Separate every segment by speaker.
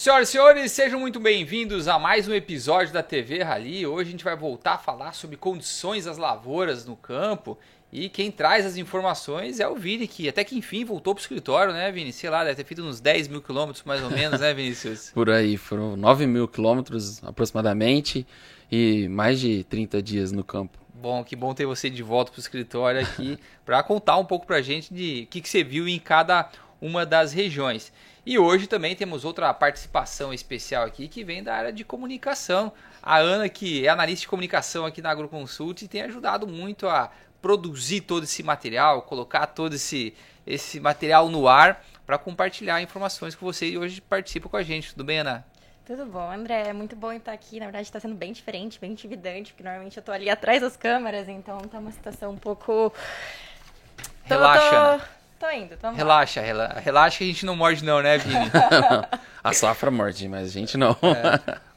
Speaker 1: Senhoras e senhores, sejam muito bem-vindos a mais um episódio da TV Rally. Hoje a gente vai voltar a falar sobre condições das lavouras no campo. E quem traz as informações é o Vini, que até que enfim voltou pro escritório, né, Vini? Sei lá, deve ter feito uns 10 mil quilômetros mais ou menos, né, Vinícius?
Speaker 2: Por aí, foram 9 mil quilômetros aproximadamente e mais de 30 dias no campo.
Speaker 1: Bom, que bom ter você de volta pro escritório aqui para contar um pouco pra gente de o que você viu em cada uma das regiões. E hoje também temos outra participação especial aqui que vem da área de comunicação. A Ana, que é analista de comunicação aqui na AgroConsult, tem ajudado muito a produzir todo esse material, colocar todo esse material no ar para compartilhar informações com você e hoje participa com a gente. Tudo bem, Ana?
Speaker 3: Tudo bom, André. É muito bom estar aqui. Na verdade, está sendo bem diferente, bem intimidante, porque normalmente eu estou ali atrás das câmeras, então tá uma situação um pouco...
Speaker 1: Relaxa.
Speaker 3: Tô indo, vamos
Speaker 1: Relaxa que a gente não morde não, né, Vini?
Speaker 2: A safra morde, mas a gente não.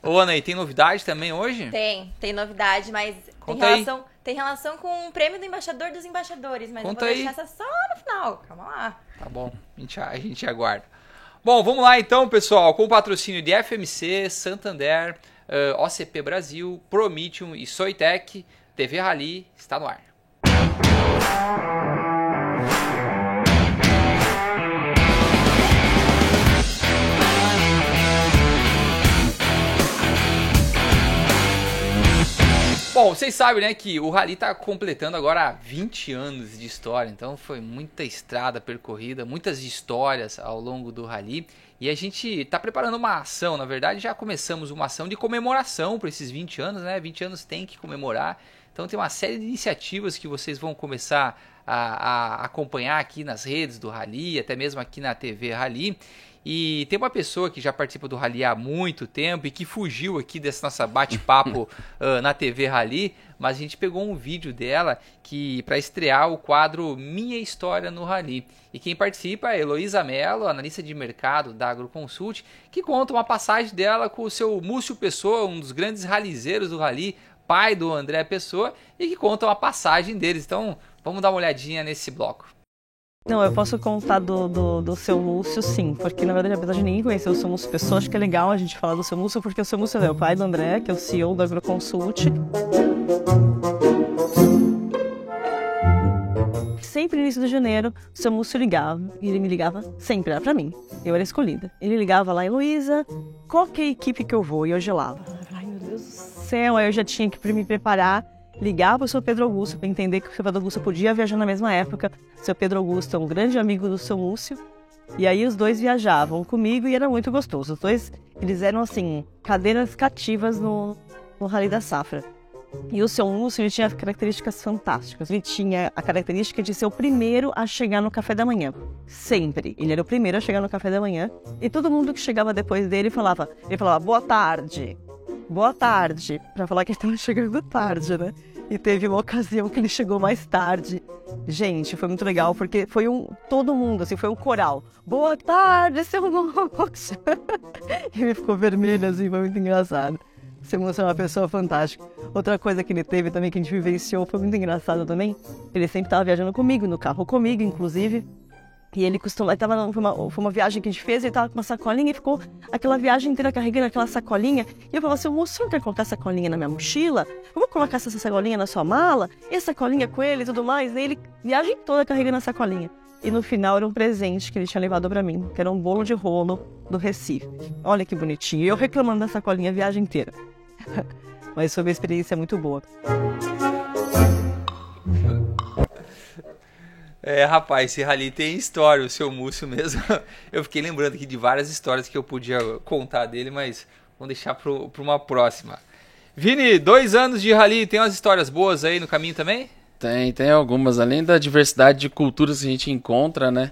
Speaker 1: Ô, Ana, e tem novidade também hoje?
Speaker 3: Tem novidade, mas tem relação com o prêmio do embaixador dos embaixadores, mas
Speaker 1: Conta
Speaker 3: eu vou
Speaker 1: aí.
Speaker 3: deixar essa só no final. Calma lá.
Speaker 1: Tá bom, a gente aguarda. Bom, vamos lá então, pessoal, com o patrocínio de FMC, Santander, OCP Brasil, Prometheum e Soitec, TV Rally está no ar. Bom, vocês sabem, né, que o Rally está completando agora 20 anos de história, então foi muita estrada percorrida, muitas histórias ao longo do Rally, e a gente está preparando uma ação, na verdade já começamos uma ação de comemoração para esses 20 anos, né, 20 anos tem que comemorar, então tem uma série de iniciativas que vocês vão começar a acompanhar aqui nas redes do Rally, até mesmo aqui na TV Rally. E tem uma pessoa que já participa do Rally há muito tempo e que fugiu aqui desse nosso bate-papo na TV Rally, mas a gente pegou um vídeo dela que para estrear o quadro Minha História no Rally. E quem participa é a Heloísa Mello, analista de mercado da AgroConsult, que conta uma passagem dela com o seu Múcio Pessoa, um dos grandes ralizeiros do Rally, pai do André Pessoa, e que conta uma passagem deles. Então vamos dar uma olhadinha nesse bloco.
Speaker 4: Não, eu posso contar do seu Lúcio, sim, porque na verdade, apesar de ninguém conhecer o seu Lúcio Pessoa, acho que é legal a gente falar do seu Lúcio, porque o seu Lúcio é o pai do André, que é o CEO da AgroConsult. Sempre no início de janeiro, o seu Lúcio ligava, e ele me ligava sempre, era pra mim, eu era escolhida. Ele ligava lá, Heloísa, qual que é a equipe que eu vou? E eu gelava. Ai, meu Deus do céu, aí eu já tinha que me preparar. Ligava para o seu Pedro Augusto para entender que o seu Pedro Augusto podia viajar na mesma época. O seu Pedro Augusto é um grande amigo do seu Lúcio. E aí os dois viajavam comigo e era muito gostoso. Os dois, eles eram assim, cadeiras cativas no Rally da Safra. E o seu Lúcio, ele tinha características fantásticas. Ele tinha a característica de ser o primeiro a chegar no café da manhã. Sempre. Ele era o primeiro a chegar no café da manhã. E todo mundo que chegava depois dele falava, boa tarde. Boa tarde, pra falar que ele estava chegando tarde, né? E teve uma ocasião que ele chegou mais tarde. Gente, foi muito legal, porque foi todo mundo, assim, foi um coral. Boa tarde, seu Lúcio. E ele ficou vermelho, assim, foi muito engraçado. Seu Lúcio é uma pessoa fantástica. Outra coisa que ele teve também, que a gente vivenciou, foi muito engraçado também. Ele sempre estava viajando comigo, no carro comigo, inclusive. E ele foi uma viagem que a gente fez, ele tava com uma sacolinha e ficou aquela viagem inteira carregando aquela sacolinha. E eu falava assim, moço, você não quer colocar essa sacolinha na minha mochila? Eu vou colocar essa sacolinha na sua mala? E a sacolinha com ele e tudo mais? E ele, viagem toda carregando a sacolinha. E no final era um presente que ele tinha levado pra mim, que era um bolo de rolo do Recife. Olha que bonitinho. E eu reclamando da sacolinha a viagem inteira. Mas foi uma experiência muito boa.
Speaker 1: Rapaz, esse Rally tem história, o seu Múcio mesmo. Eu fiquei lembrando aqui de várias histórias que eu podia contar dele, mas vamos deixar para uma próxima. Vini, 2 anos de Rally, tem umas histórias boas aí no caminho também?
Speaker 2: Tem algumas, além da diversidade de culturas que a gente encontra, né?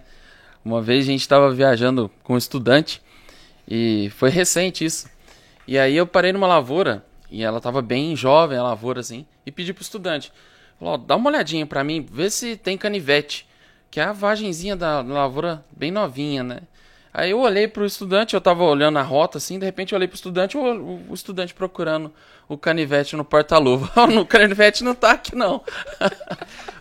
Speaker 2: Uma vez a gente estava viajando com um estudante e foi recente isso. E aí eu parei numa lavoura e ela estava bem jovem, a lavoura assim, e pedi pro estudante. Falou, dá uma olhadinha pra mim, vê se tem canivete, que é a vagenzinha da lavoura bem novinha, né? Aí eu olhei pro estudante, eu tava olhando a rota assim, de repente eu olhei pro estudante, o estudante procurando o canivete no porta-luva. O canivete não tá aqui não.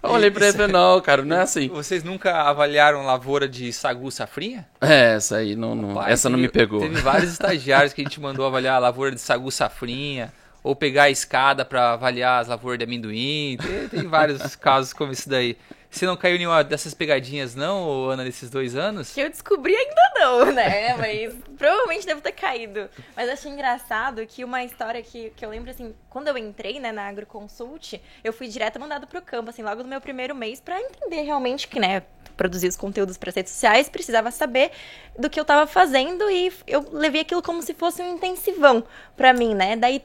Speaker 2: Eu olhei pra ele e falei, não, cara, não é assim.
Speaker 1: Vocês nunca avaliaram lavoura de sagu safrinha?
Speaker 2: Essa aí não,
Speaker 1: Rapaz,
Speaker 2: essa não me pegou.
Speaker 1: Teve vários estagiários que a gente mandou avaliar a lavoura de sagu safrinha, ou pegar a escada pra avaliar as lavouras de amendoim. Tem vários casos como esse daí. Você não caiu em nenhuma dessas pegadinhas não, Ana, nesses 2 anos?
Speaker 3: Que eu descobri ainda não, né? Mas provavelmente devo ter caído. Mas achei engraçado que uma história que eu lembro, assim, quando eu entrei, né, na AgroConsult, eu fui direto mandada pro campo, assim, logo no meu primeiro mês, pra entender realmente que, né, produzir os conteúdos para as redes sociais, precisava saber do que eu tava fazendo e eu levei aquilo como se fosse um intensivão pra mim, né? Daí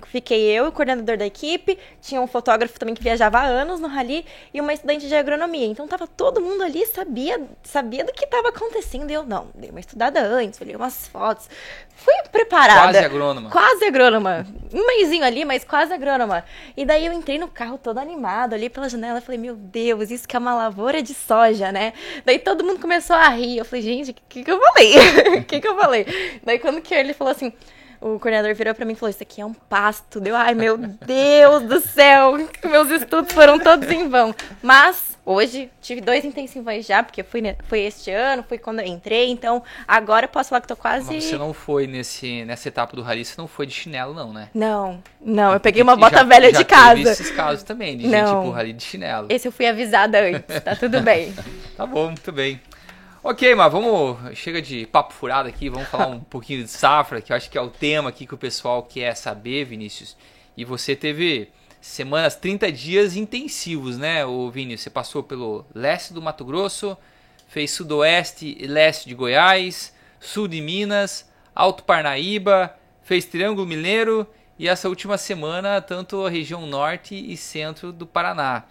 Speaker 3: fiquei eu, o coordenador da equipe, tinha um fotógrafo também que viajava há anos no Rally e uma estudante de agronomia. Então tava todo mundo ali, sabia do que estava acontecendo. E eu não, dei uma estudada antes, olhei umas fotos. Fui preparada.
Speaker 1: Quase agrônoma.
Speaker 3: Quase agrônoma. Um mesinho ali, mas quase agrônoma. E daí eu entrei no carro todo animado, olhei pela janela e falei, meu Deus, isso que é uma lavoura de soja, né? Daí todo mundo começou a rir. Eu falei, gente, o que eu falei? O que eu falei? Daí quando que ele falou assim... O coordenador virou pra mim e falou, isso aqui é um pasto. Deu, ai, meu Deus do céu, meus estudos foram todos em vão. Mas, hoje, tive 2 intensivões já, porque foi este ano, foi quando eu entrei, então agora eu posso falar que tô quase...
Speaker 1: Mas você não foi nessa etapa do rally, você não foi de chinelo não, né?
Speaker 3: Não, eu peguei uma bota velha de casa.
Speaker 1: Teve esses casos também, de gente ir pro rally de chinelo.
Speaker 3: Esse eu fui avisada antes, tá tudo bem.
Speaker 1: Tá bom, muito bem. Ok, mas chega de papo furado aqui, vamos falar um pouquinho de safra, que eu acho que é o tema aqui que o pessoal quer saber, Vinícius. E você teve 30 dias intensivos, né, Vinícius? Você passou pelo leste do Mato Grosso, fez sudoeste e leste de Goiás, sul de Minas, Alto Parnaíba, fez Triângulo Mineiro e essa última semana tanto a região norte e centro do Paraná.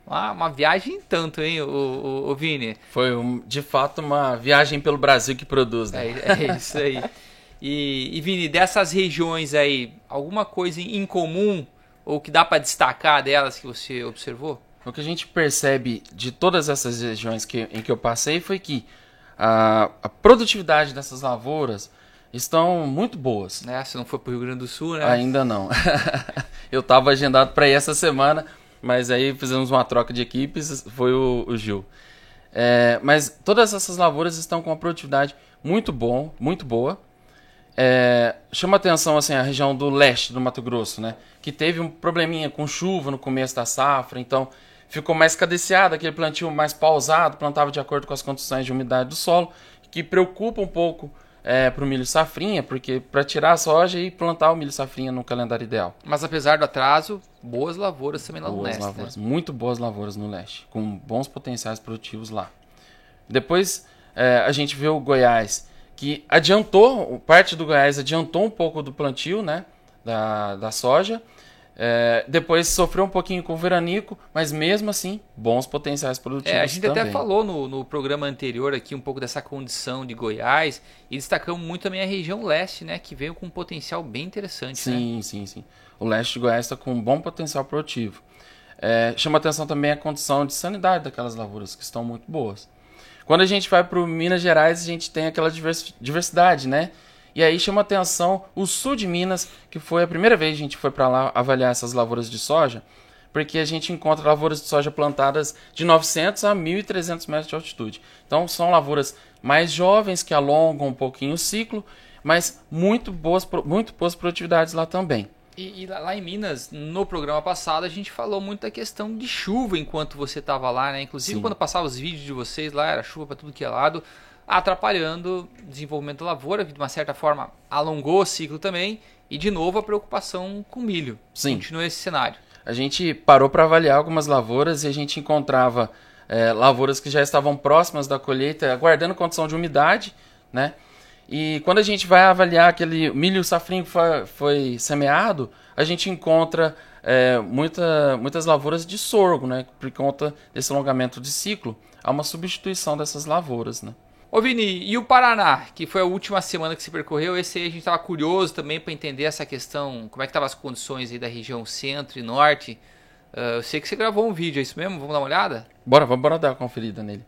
Speaker 1: Uma viagem tanto, hein, o Vini?
Speaker 2: Foi, de fato, uma viagem pelo Brasil que produz, né?
Speaker 1: É isso aí. E, Vini, dessas regiões aí, alguma coisa em comum ou que dá para destacar delas que você observou?
Speaker 2: O que a gente percebe de todas essas regiões em que eu passei foi que a produtividade dessas lavouras estão muito boas.
Speaker 1: Você não foi para o Rio Grande do Sul, né?
Speaker 2: Ainda não. Eu estava agendado para ir essa semana, mas aí fizemos uma troca de equipes, foi o Gil. Mas todas essas lavouras estão com uma produtividade muito boa. Chama atenção assim, a região do leste do Mato Grosso, né? Que teve um probleminha com chuva no começo da safra, então ficou mais cadenciado, aquele plantio mais pausado, plantava de acordo com as condições de umidade do solo, que preocupa um pouco para o milho safrinha, porque para tirar a soja e plantar o milho safrinha no calendário ideal.
Speaker 1: Mas apesar do atraso, boas lavouras também lá no leste.
Speaker 2: Lavouras, né? Muito boas lavouras no leste, com bons potenciais produtivos lá. Depois a gente vê o Goiás, que parte do Goiás adiantou um pouco do plantio, né, da soja. Depois sofreu um pouquinho com o veranico, mas mesmo assim, bons potenciais produtivos.
Speaker 1: A gente
Speaker 2: também.
Speaker 1: até falou no programa anterior aqui um pouco dessa condição de Goiás e destacamos muito também a região leste, né, que veio com um potencial bem interessante.
Speaker 2: Sim. O leste de Goiás está com um bom potencial produtivo. Chama atenção também a condição de sanidade daquelas lavouras, que estão muito boas. Quando a gente vai para o Minas Gerais, a gente tem aquela diversidade, né? E aí chama atenção o sul de Minas, que foi a primeira vez que a gente foi para lá avaliar essas lavouras de soja, porque a gente encontra lavouras de soja plantadas de 900 a 1.300 metros de altitude. Então são lavouras mais jovens, que alongam um pouquinho o ciclo, mas muito boas produtividades lá também.
Speaker 1: E lá em Minas, no programa passado, a gente falou muito da questão de chuva enquanto você estava lá, né? Inclusive, quando passava os vídeos de vocês lá, era chuva para tudo que é lado, atrapalhando o desenvolvimento da lavoura, que de uma certa forma alongou o ciclo também, e de novo a preocupação com o milho.
Speaker 2: Sim.
Speaker 1: Continua esse cenário.
Speaker 2: A gente parou para avaliar algumas lavouras e a gente encontrava lavouras que já estavam próximas da colheita, aguardando condição de umidade, né? E quando a gente vai avaliar aquele milho safrinho que foi semeado, a gente encontra muitas lavouras de sorgo, né? Por conta desse alongamento de ciclo, há uma substituição dessas lavouras, né?
Speaker 1: Ô Vini, e o Paraná, que foi a última semana que se percorreu, esse aí a gente estava curioso também para entender essa questão, como é que estavam as condições aí da região centro e norte. Eu sei que você gravou um vídeo, é isso mesmo? Vamos dar uma olhada?
Speaker 2: Bora dar uma conferida nele.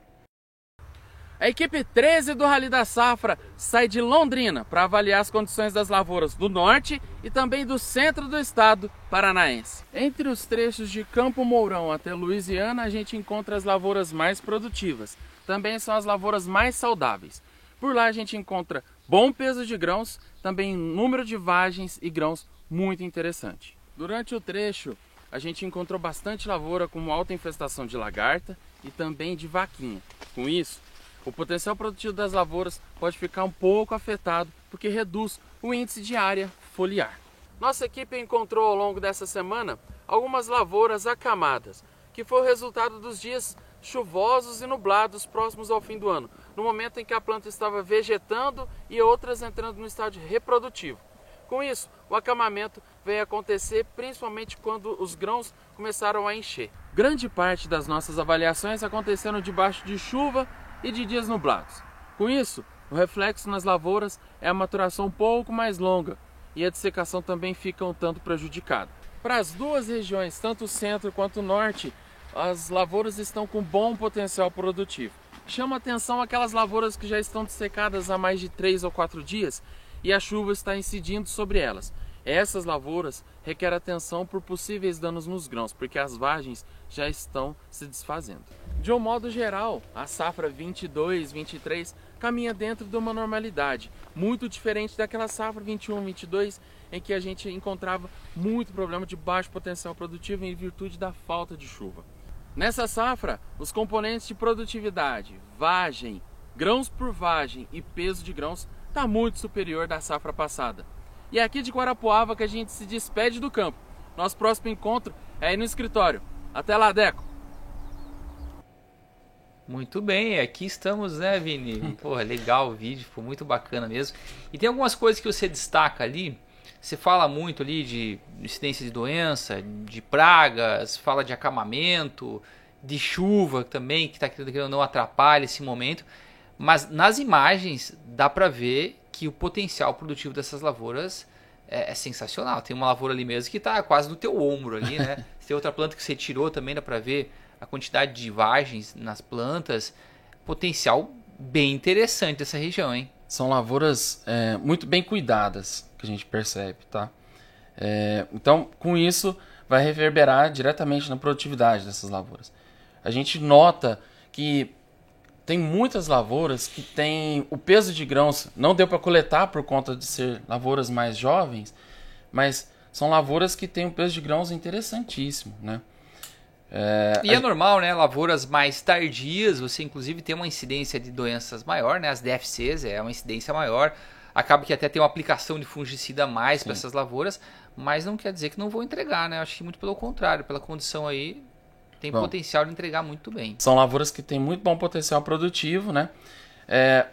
Speaker 2: A equipe 13 do Rally da Safra sai de Londrina para avaliar as condições das lavouras do norte e também do centro do estado paranaense. Entre os trechos de Campo Mourão até Louisiana, a gente encontra as lavouras mais produtivas. Também são as lavouras mais saudáveis. Por lá a gente encontra bom peso de grãos, também número de vagens e grãos muito interessante. Durante o trecho, a gente encontrou bastante lavoura com alta infestação de lagarta e também de vaquinha. Com isso, o potencial produtivo das lavouras pode ficar um pouco afetado porque reduz o índice de área foliar. Nossa equipe encontrou ao longo dessa semana algumas lavouras acamadas, que foi o resultado dos dias chuvosos e nublados próximos ao fim do ano, no momento em que a planta estava vegetando e outras entrando no estágio reprodutivo. Com isso, o acamamento veio acontecer principalmente quando os grãos começaram a encher. Grande parte das nossas avaliações aconteceram debaixo de chuva e de dias nublados. Com isso, o reflexo nas lavouras é a maturação um pouco mais longa e a dessecação também fica um tanto prejudicada. Para as duas regiões, tanto o centro quanto o norte, as lavouras estão com bom potencial produtivo. Chama atenção aquelas lavouras que já estão dessecadas há mais de 3 ou 4 dias e a chuva está incidindo sobre elas. Essas lavouras requerem atenção por possíveis danos nos grãos, porque as vagens já estão se desfazendo. De um modo geral, a safra 22-23 caminha dentro de uma normalidade, muito diferente daquela safra 21-22, em que a gente encontrava muito problema de baixo potencial produtivo em virtude da falta de chuva. Nessa safra, os componentes de produtividade, vagem, grãos por vagem e peso de grãos está muito superior da safra passada. E é aqui de Guarapuava que a gente se despede do campo. Nosso próximo encontro é aí no escritório. Até lá, Deco!
Speaker 1: Muito bem, aqui estamos, né, Vini? Porra, legal o vídeo, ficou muito bacana mesmo. E tem algumas coisas que você destaca ali. Você fala muito ali de incidência de doença, de pragas, fala de acamamento, de chuva também, que está querendo não atrapalha esse momento. Mas nas imagens dá para ver que o potencial produtivo dessas lavouras é sensacional. Tem uma lavoura ali mesmo que está quase no teu ombro ali, né? Tem outra planta que você tirou também, dá para ver a quantidade de vagens nas plantas. Potencial bem interessante dessa região, hein?
Speaker 2: São lavouras muito bem cuidadas, que a gente percebe, tá? Então, com isso, vai reverberar diretamente na produtividade dessas lavouras. A gente nota que tem muitas lavouras que tem o peso de grãos, não deu para coletar por conta de ser lavouras mais jovens, mas são lavouras que têm um peso de grãos interessantíssimo, né?
Speaker 1: É normal, né? Lavouras mais tardias, você inclusive tem uma incidência de doenças maior, né? As DFCs é uma incidência maior. Acaba que até tem uma aplicação de fungicida a mais para essas lavouras, mas não quer dizer que não vão entregar, né? Acho que muito pelo contrário, pela condição aí, tem potencial de entregar muito bem.
Speaker 2: São lavouras que têm muito bom potencial produtivo, né?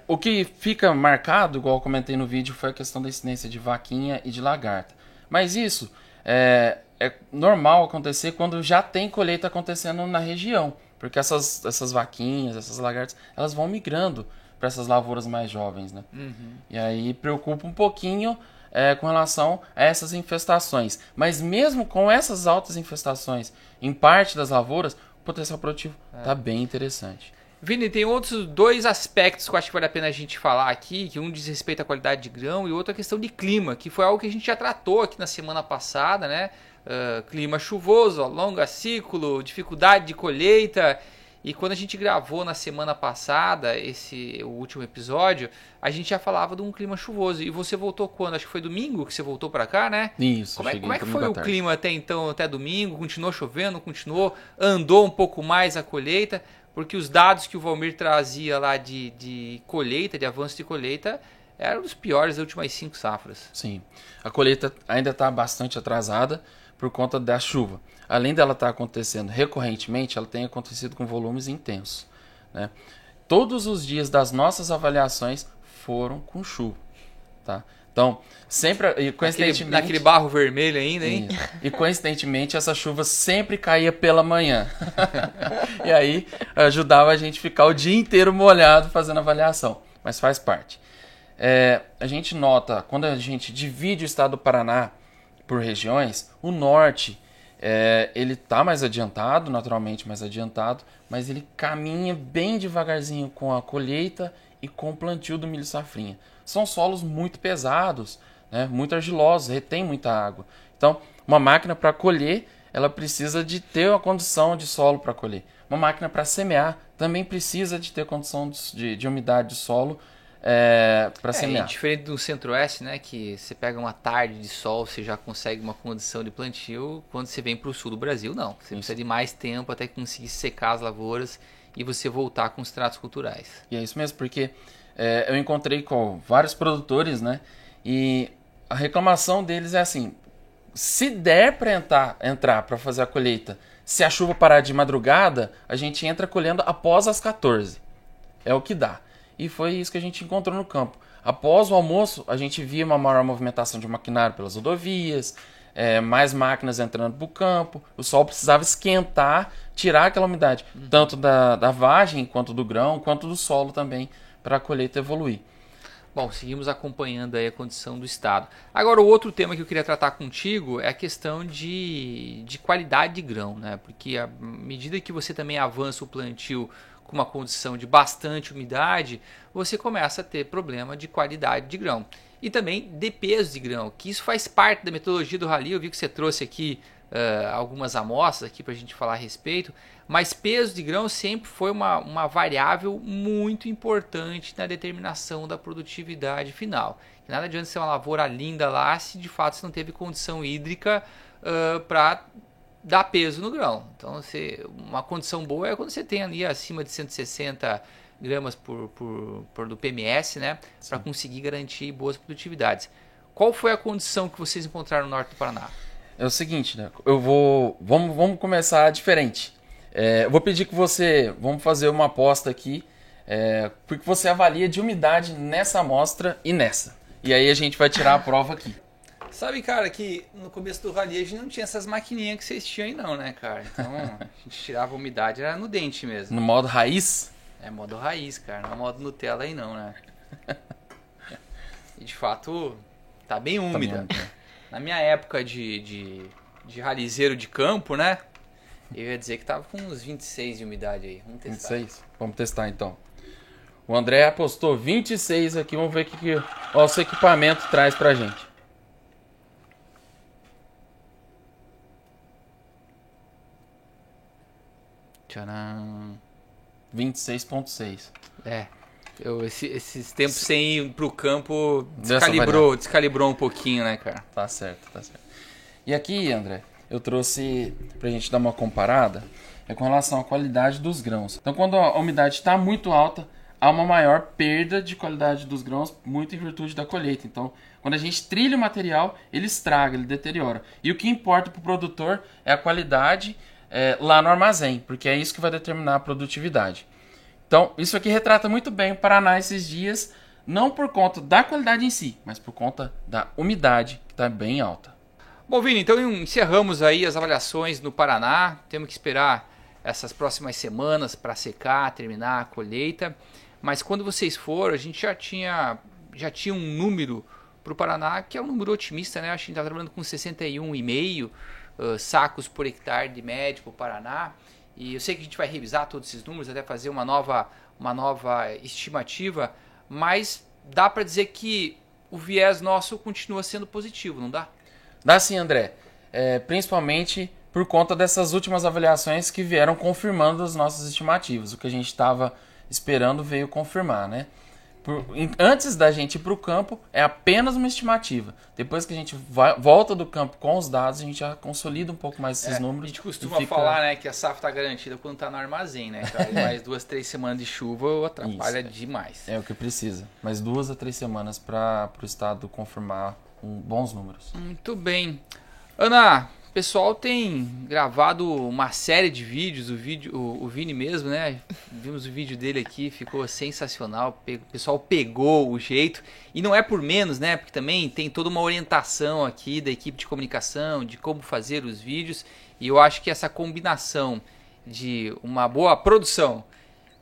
Speaker 2: O que fica marcado, igual eu comentei no vídeo, foi a questão da incidência de vaquinha e de lagarta. Mas isso é normal acontecer quando já tem colheita acontecendo na região, porque essas vaquinhas, essas lagartas, elas vão migrando para essas lavouras mais jovens, né? Uhum. E aí preocupa um pouquinho com relação a essas infestações. Mas mesmo com essas altas infestações em parte das lavouras, o potencial produtivo está bem interessante.
Speaker 1: Vini, tem outros 2 aspectos que eu acho que vale a pena a gente falar aqui, que um diz respeito à qualidade de grão e outro a questão de clima, que foi algo que a gente já tratou aqui na semana passada, né? Clima chuvoso, longo ciclo, dificuldade de colheita. E quando a gente gravou na semana passada, o último episódio, a gente já falava de um clima chuvoso. E você voltou quando? Acho que foi domingo que você voltou para cá, né?
Speaker 2: Isso.
Speaker 1: Como é que foi o clima até então, até domingo? Continuou chovendo? Continuou? Andou um pouco mais a colheita? Porque os dados que o Valmir trazia lá de colheita, de avanço de colheita, eram os piores das últimas 5 safras.
Speaker 2: Sim. A colheita ainda está bastante atrasada por conta da chuva. Além dela estar acontecendo recorrentemente, ela tem acontecido com volumes intensos, né? Todos os dias das nossas avaliações foram com chuva, tá? Então, sempre, e coincidentemente...
Speaker 1: Naquele barro vermelho ainda, hein?
Speaker 2: E coincidentemente, essa chuva sempre caía pela manhã. E aí, ajudava a gente a ficar o dia inteiro molhado fazendo avaliação. Mas faz parte. A gente nota, quando a gente divide o estado do Paraná por regiões, o norte Ele tá mais adiantado, naturalmente mais adiantado, mas ele caminha bem devagarzinho com a colheita e com o plantio do milho safrinha. São solos muito pesados, né, muito argilosos, retém muita água. Então, uma máquina para colher, ela precisa de ter uma condição de solo para colher. Uma máquina para semear também precisa de ter condição de umidade de solo para semear.
Speaker 1: Diferente do Centro-Oeste, né, que você pega uma tarde de sol, você já consegue uma condição de plantio. Quando você vem para o sul do Brasil, não. Você precisa de mais tempo até conseguir secar as lavouras e você voltar com os tratos culturais.
Speaker 2: E é isso mesmo, porque eu encontrei com vários produtores, né, e a reclamação deles é assim: se der para entrar para fazer a colheita, se a chuva parar de madrugada, a gente entra colhendo após as 14. É o que dá. E foi isso que a gente encontrou no campo. Após o almoço, a gente via uma maior movimentação de maquinário pelas rodovias, mais máquinas entrando para o campo. O sol precisava esquentar, tirar aquela umidade, tanto da vagem, quanto do grão, quanto do solo também, para a colheita evoluir.
Speaker 1: Bom, seguimos acompanhando aí a condição do estado. Agora, o outro tema que eu queria tratar contigo é a questão de qualidade de grão, né? Porque à medida que você também avança o plantio com uma condição de bastante umidade, você começa a ter problema de qualidade de grão. E também de peso de grão, que isso faz parte da metodologia do Rally. Eu vi que você trouxe aqui algumas amostras aqui para a gente falar a respeito, mas peso de grão sempre foi uma variável muito importante na determinação da produtividade final. Nada adianta ser uma lavoura linda lá se de fato você não teve condição hídrica para dar peso no grão. Então, uma condição boa é quando você tem ali acima de 160 gramas por do PMS, né, para conseguir garantir boas produtividades. Qual foi a condição que vocês encontraram no norte do Paraná?
Speaker 2: É o seguinte, né? Vamos começar diferente. Eu vou pedir que vamos fazer uma aposta aqui, porque você avalia de umidade nessa amostra e nessa. E aí a gente vai tirar a prova aqui.
Speaker 1: Sabe, cara, que no começo do Rally a gente não tinha essas maquininhas que vocês tinham aí não, né, cara? Então a gente tirava a umidade, era no dente mesmo.
Speaker 2: No modo raiz?
Speaker 1: Modo raiz, cara, não é modo Nutella aí não, né? E de fato, tá bem úmida. Na minha época de ralizeiro de campo, né? Eu ia dizer que tava com uns 26 de umidade aí. Vamos testar.
Speaker 2: 26? Vamos testar então. O André apostou 26 aqui, vamos ver o que o nosso equipamento traz pra gente.
Speaker 1: Tcharam.
Speaker 2: 26,6.
Speaker 1: Esses tempos sem ir pro campo descalibrou um pouquinho, né, cara?
Speaker 2: Tá certo. E aqui, André, eu trouxe pra gente dar uma comparada com relação à qualidade dos grãos. Então, quando a umidade está muito alta, há uma maior perda de qualidade dos grãos, muito em virtude da colheita. Então, quando a gente trilha o material, ele estraga, ele deteriora. E o que importa para o produtor é a qualidade lá no armazém, porque é isso que vai determinar a produtividade. Então, isso aqui retrata muito bem o Paraná esses dias, não por conta da qualidade em si, mas por conta da umidade, que está bem alta.
Speaker 1: Bom, Vini, então encerramos aí as avaliações no Paraná. Temos que esperar essas próximas semanas para secar, terminar a colheita. Mas quando vocês foram, a gente já tinha um número para o Paraná, que é um número otimista, né? Acho que a gente está trabalhando com 61,5 sacos por hectare de média para o Paraná. E eu sei que a gente vai revisar todos esses números, até fazer uma nova estimativa, mas dá para dizer que o viés nosso continua sendo positivo, não dá?
Speaker 2: Dá sim, André. Principalmente por conta dessas últimas avaliações que vieram confirmando as nossas estimativas. O que a gente estava esperando veio confirmar, né? Antes da gente ir para o campo, é apenas uma estimativa. Depois que a gente volta do campo com os dados, a gente já consolida um pouco mais esses números.
Speaker 1: A gente costuma falar, né, que a safra está garantida quando está no armazém, né? Cara? Mais 2-3 semanas de chuva atrapalha demais.
Speaker 2: É o que precisa. Mais 2 a 3 semanas para o estado confirmar bons números.
Speaker 1: Muito bem. Ana, o pessoal tem gravado uma série de vídeos, o Vini mesmo, né? Vimos o vídeo dele aqui, ficou sensacional, o pessoal pegou o jeito, e não é por menos, né? Porque também tem toda uma orientação aqui da equipe de comunicação, de como fazer os vídeos, e eu acho que essa combinação de uma boa produção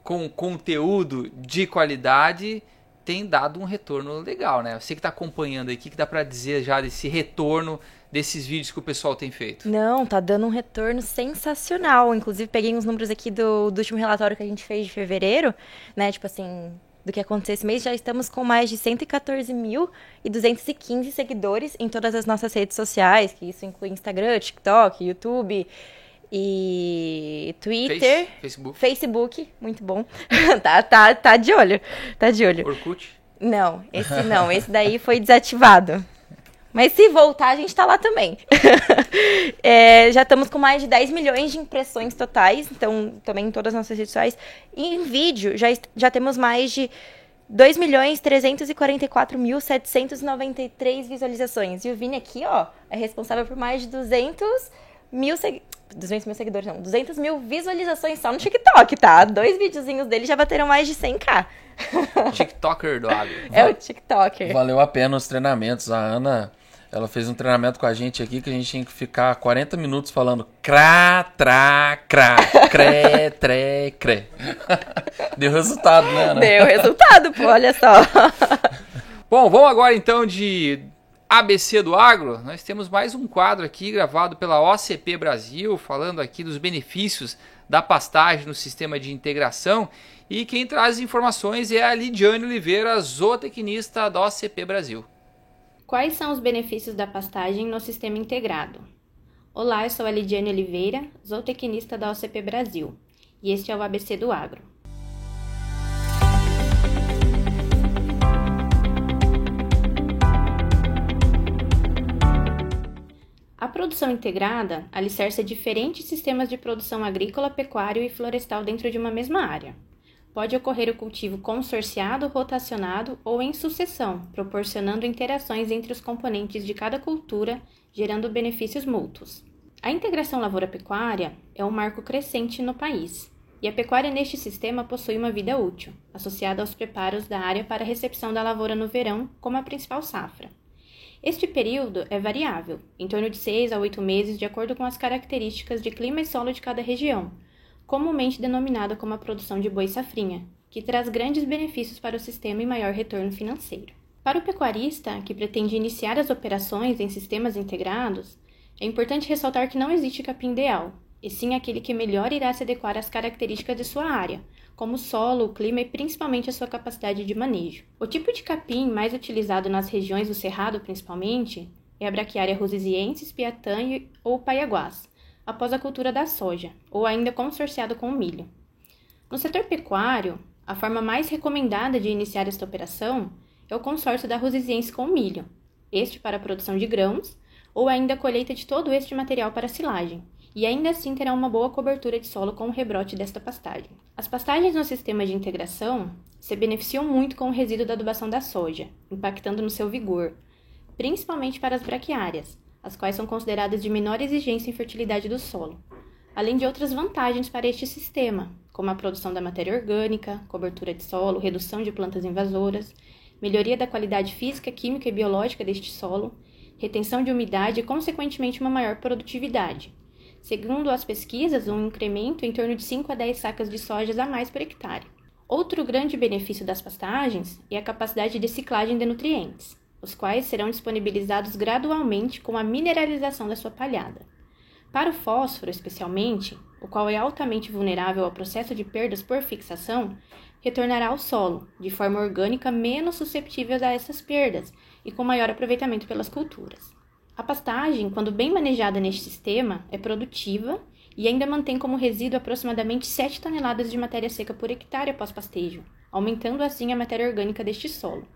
Speaker 1: com conteúdo de qualidade tem dado um retorno legal, né? Você que está acompanhando aí, o que dá para dizer já desse retorno desses vídeos que o pessoal tem feito?
Speaker 3: Não, tá dando um retorno sensacional. Inclusive, peguei uns números aqui do último relatório que a gente fez de fevereiro, né? Tipo assim, do que aconteceu esse mês. Já estamos com mais de 114.215 seguidores em todas as nossas redes sociais, que isso inclui Instagram, TikTok, YouTube e Twitter. Facebook, muito bom. tá de olho, tá de olho.
Speaker 1: Orkut?
Speaker 3: Não, esse daí foi desativado. Mas se voltar, a gente tá lá também. Já estamos com mais de 10 milhões de impressões totais, então também em todas as nossas redes sociais. E em vídeo, já temos mais de 2.344.793 visualizações. E o Vini aqui, ó, é responsável por mais de 200 mil seguidores, não, 200 mil visualizações só no TikTok, tá? 2 videozinhos dele já bateram mais de 100k.
Speaker 1: TikToker do Agro.
Speaker 3: É o TikToker.
Speaker 2: Valeu a pena os treinamentos. A Ana, ela fez um treinamento com a gente aqui que a gente tinha que ficar 40 minutos falando crá, trá, crá, cré, tré, cré. Deu resultado, né, Ana?
Speaker 3: Deu resultado, pô, olha só.
Speaker 1: Bom, vamos agora então de ABC do Agro. Nós temos mais um quadro aqui gravado pela OCP Brasil, falando aqui dos benefícios da pastagem no sistema de integração. E quem traz informações é a Lidiane Oliveira, zootecnista da OCP Brasil.
Speaker 5: Quais são os benefícios da pastagem no sistema integrado? Olá, eu sou a Lidiane Oliveira, zootecnista da OCP Brasil, e este é o ABC do Agro. A produção integrada alicerça diferentes sistemas de produção agrícola, pecuário e florestal dentro de uma mesma área. Pode ocorrer o cultivo consorciado, rotacionado ou em sucessão, proporcionando interações entre os componentes de cada cultura, gerando benefícios mútuos. A integração lavoura-pecuária é um marco crescente no país, e a pecuária neste sistema possui uma vida útil, associada aos preparos da área para a recepção da lavoura no verão como a principal safra. Este período é variável, em torno de 6 a 8 meses, de acordo com as características de clima e solo de cada região, comumente denominada como a produção de boi safrinha, que traz grandes benefícios para o sistema e maior retorno financeiro. Para o pecuarista que pretende iniciar as operações em sistemas integrados, é importante ressaltar que não existe capim ideal, e sim aquele que melhor irá se adequar às características de sua área, como o solo, o clima e principalmente a sua capacidade de manejo. O tipo de capim mais utilizado nas regiões do Cerrado, principalmente, é a Braquiária rosisiensis, piatã ou paiaguás, após a cultura da soja, ou ainda consorciado com o milho. No setor pecuário, a forma mais recomendada de iniciar esta operação é o consórcio da rosisiense com o milho, este para a produção de grãos, ou ainda a colheita de todo este material para silagem, e ainda assim terá uma boa cobertura de solo com o rebrote desta pastagem. As pastagens no sistema de integração se beneficiam muito com o resíduo da adubação da soja, impactando no seu vigor, principalmente para as braquiárias, as quais são consideradas de menor exigência em fertilidade do solo, além de outras vantagens para este sistema, como a produção da matéria orgânica, cobertura de solo, redução de plantas invasoras, melhoria da qualidade física, química e biológica deste solo, retenção de umidade e, consequentemente, uma maior produtividade. Segundo as pesquisas, um incremento em torno de 5 a 10 sacas de soja a mais por hectare. Outro grande benefício das pastagens é a capacidade de ciclagem de nutrientes, os quais serão disponibilizados gradualmente com a mineralização da sua palhada. Para o fósforo, especialmente, o qual é altamente vulnerável ao processo de perdas por fixação, retornará ao solo, de forma orgânica menos susceptível a essas perdas e com maior aproveitamento pelas culturas. A pastagem, quando bem manejada neste sistema, é produtiva e ainda mantém como resíduo aproximadamente 7 toneladas de matéria seca por hectare após pastejo, aumentando assim a matéria orgânica deste solo.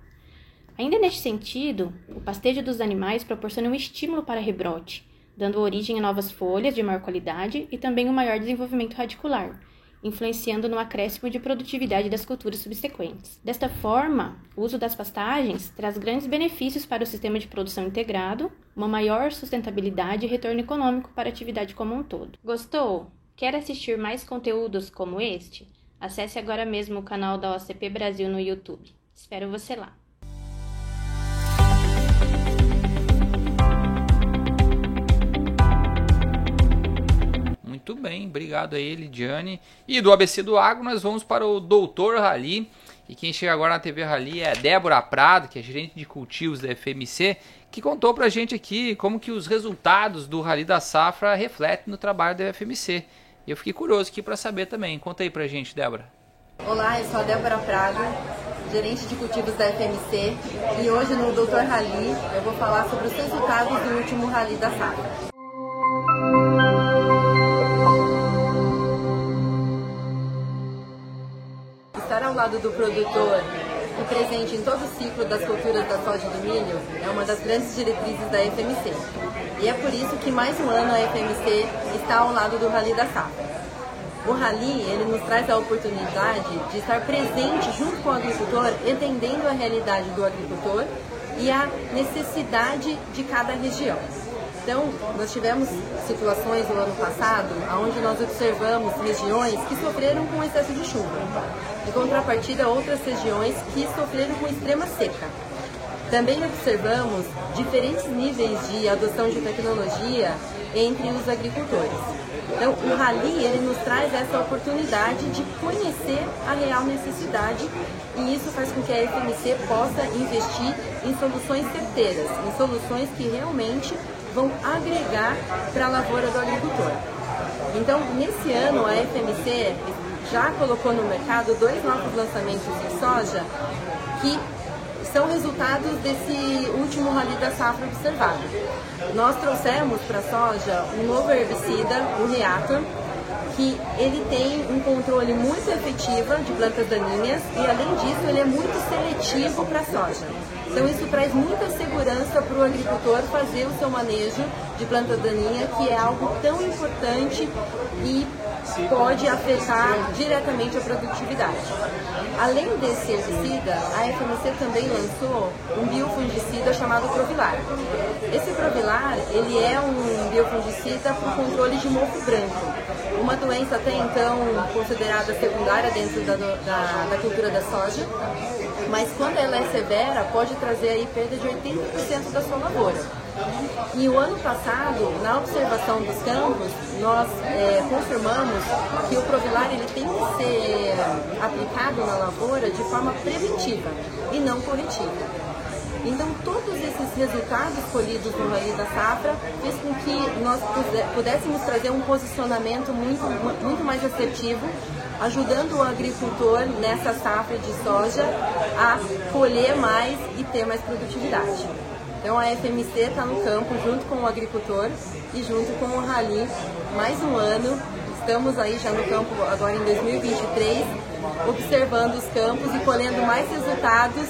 Speaker 5: Ainda neste sentido, o pastejo dos animais proporciona um estímulo para rebrote, dando origem a novas folhas de maior qualidade e também um maior desenvolvimento radicular, influenciando no acréscimo de produtividade das culturas subsequentes. Desta forma, o uso das pastagens traz grandes benefícios para o sistema de produção integrado, uma maior sustentabilidade e retorno econômico para a atividade como um todo. Gostou? Quer assistir mais conteúdos como este? Acesse agora mesmo o canal da OCP Brasil no YouTube. Espero você lá!
Speaker 1: Muito bem, obrigado aí, Lidiane. E do ABC do Agro nós vamos para o Doutor Rally. E quem chega agora na TV Rally é a Débora Prado, que é gerente de cultivos da FMC, que contou pra gente aqui como que os resultados do Rally da Safra refletem no trabalho da FMC. E eu fiquei curioso aqui para saber também. Conta aí pra gente, Débora.
Speaker 6: Olá, eu sou a Débora Prado, gerente de cultivos da FMC, e hoje no Doutor Rally eu vou falar sobre os resultados do último Rally da Safra. Estar ao lado do produtor e presente em todo o ciclo das culturas da soja e do milho é uma das grandes diretrizes da FMC. E é por isso que mais um ano a FMC está ao lado do Rally da Safra. O Rally, ele nos traz a oportunidade de estar presente junto com o agricultor, entendendo a realidade do agricultor e a necessidade de cada região. Então, nós tivemos situações no ano passado, onde nós observamos regiões que sofreram com excesso de chuva. Em contrapartida, outras regiões que sofreram com extrema seca. Também observamos diferentes níveis de adoção de tecnologia entre os agricultores. Então, o Rally, ele nos traz essa oportunidade de conhecer a real necessidade, e isso faz com que a FMC possa investir em soluções certeiras, em soluções que realmente vão agregar para a lavoura do agricultor. Então, nesse ano, a FMC já colocou no mercado 2 novos lançamentos de soja que são resultados desse último Rally da Safra observado. Nós trouxemos para a soja um novo herbicida, o Reator, que ele tem um controle muito efetivo de plantas daninhas e, além disso, ele é muito seletivo para a soja. Então, isso traz muita segurança para o agricultor fazer o seu manejo de planta daninha, que é algo tão importante e pode afetar diretamente a produtividade. Além desse herbicida, a FMC também lançou um biofungicida chamado Provilar. Esse Provilar, ele é um biofungicida para o controle de mofo branco, uma doença até então considerada secundária dentro da cultura da soja, mas quando ela é severa, pode trazer aí perda de 80% da sua lavoura. E o ano passado, na observação dos campos, nós confirmamos que o Provilar ele tem que ser aplicado na lavoura de forma preventiva e não corretiva. Então, todos esses resultados colhidos no Rally da Safra fez com que nós pudéssemos trazer um posicionamento muito mais assertivo, ajudando o agricultor nessa safra de soja a colher mais e ter mais produtividade. Então, a FMC está no campo junto com o agricultor e junto com o Rally mais um ano. Estamos aí já no campo agora em 2023, observando os campos e colhendo mais resultados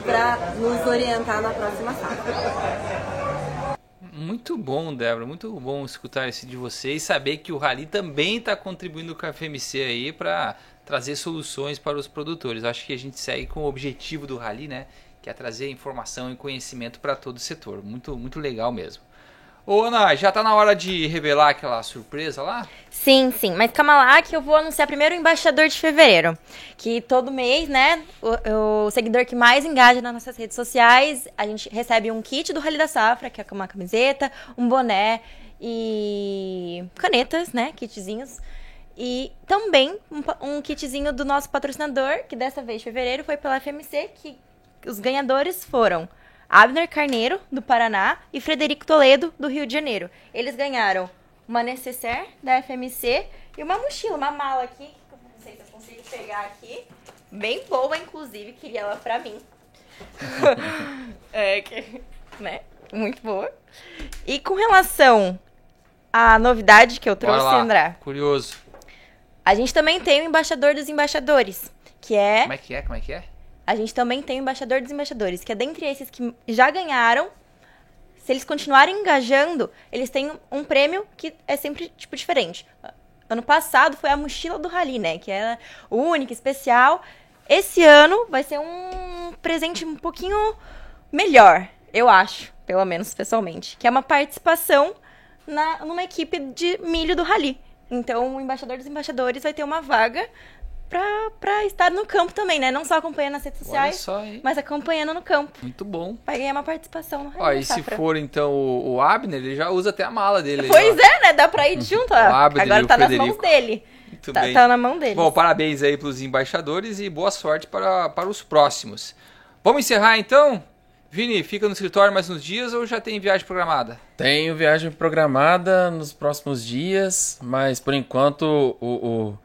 Speaker 6: para nos orientar na próxima safra.
Speaker 1: Muito bom, Débora, muito bom escutar isso de você e saber que o Rally também está contribuindo com a FMC aí para trazer soluções para os produtores. Acho que a gente segue com o objetivo do Rally, né? Que é trazer informação e conhecimento para todo o setor. Muito, muito legal mesmo. Ô, Ana, já tá na hora de revelar aquela surpresa lá?
Speaker 3: Sim, mas calma lá que eu vou anunciar primeiro o embaixador de fevereiro. Que todo mês, né, o seguidor que mais engaja nas nossas redes sociais, a gente recebe um kit do Rally da Safra, que é uma camiseta, um boné e canetas, né, kitzinhos. E também um kitzinho do nosso patrocinador, que dessa vez, em fevereiro, foi pela FMC, que os ganhadores foram Abner Carneiro, do Paraná, e Frederico Toledo, do Rio de Janeiro. Eles ganharam uma necessaire da FMC e uma mochila, uma mala aqui, que eu não sei se eu consigo pegar aqui, bem boa, inclusive, queria ela pra mim. Né? Muito boa. E com relação à novidade que eu trouxe, André,
Speaker 1: curioso.
Speaker 3: A gente também tem o embaixador dos embaixadores, que é...
Speaker 1: Como é que é?
Speaker 3: A gente também tem o embaixador dos embaixadores, que é dentre esses que já ganharam, se eles continuarem engajando, eles têm um prêmio que é sempre, tipo, diferente. Ano passado foi a mochila do Rally, né? Que era única, especial. Esse ano vai ser um presente um pouquinho melhor, eu acho, pelo menos pessoalmente. Que é uma participação numa equipe de milho do Rally. Então, o embaixador dos embaixadores vai ter uma vaga pra estar no campo também, né? Não só acompanhando nas redes sociais,
Speaker 1: só,
Speaker 3: mas acompanhando no campo.
Speaker 1: Muito bom.
Speaker 3: Vai ganhar uma participação no Rally.
Speaker 1: Ó, e se for, então, o Abner, ele já usa até a mala dele.
Speaker 3: Pois é, né? Dá pra ir junto. Ó.
Speaker 1: Abner
Speaker 3: agora tá nas mãos dele.
Speaker 1: Muito bem.
Speaker 3: Tá na mão deles.
Speaker 1: Bom, parabéns aí pros embaixadores e boa sorte para os próximos. Vamos encerrar então? Vini, fica no escritório mais uns dias ou já tem viagem programada?
Speaker 2: Tenho viagem programada nos próximos dias, mas por enquanto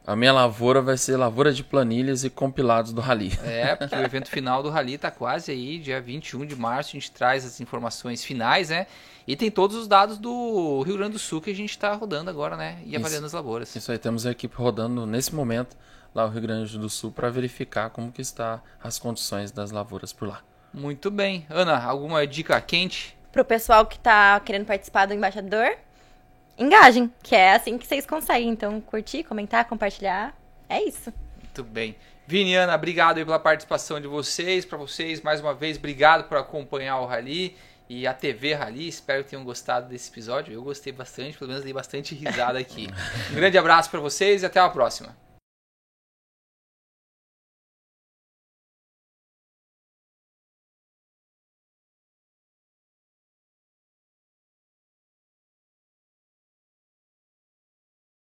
Speaker 2: a minha lavoura vai ser lavoura de planilhas e compilados do Rally.
Speaker 1: Porque o evento final do Rally tá quase aí, dia 21 de março, a gente traz as informações finais, né? E tem todos os dados do Rio Grande do Sul que a gente tá rodando agora, né? E avaliando as lavouras.
Speaker 2: Isso aí, temos a equipe rodando nesse momento lá no Rio Grande do Sul para verificar como que está as condições das lavouras por lá.
Speaker 1: Muito bem. Ana, alguma dica quente?
Speaker 3: Pro pessoal que tá querendo participar do Embaixador, engajem, que é assim que vocês conseguem. Então, curtir, comentar, compartilhar, é isso.
Speaker 1: Muito bem. Vini e Ana, obrigado aí pela participação de vocês. Para vocês, mais uma vez, obrigado por acompanhar o Rally e a TV Rally. Espero que tenham gostado desse episódio. Eu gostei bastante, pelo menos dei bastante risada aqui. Um grande abraço para vocês e até a próxima.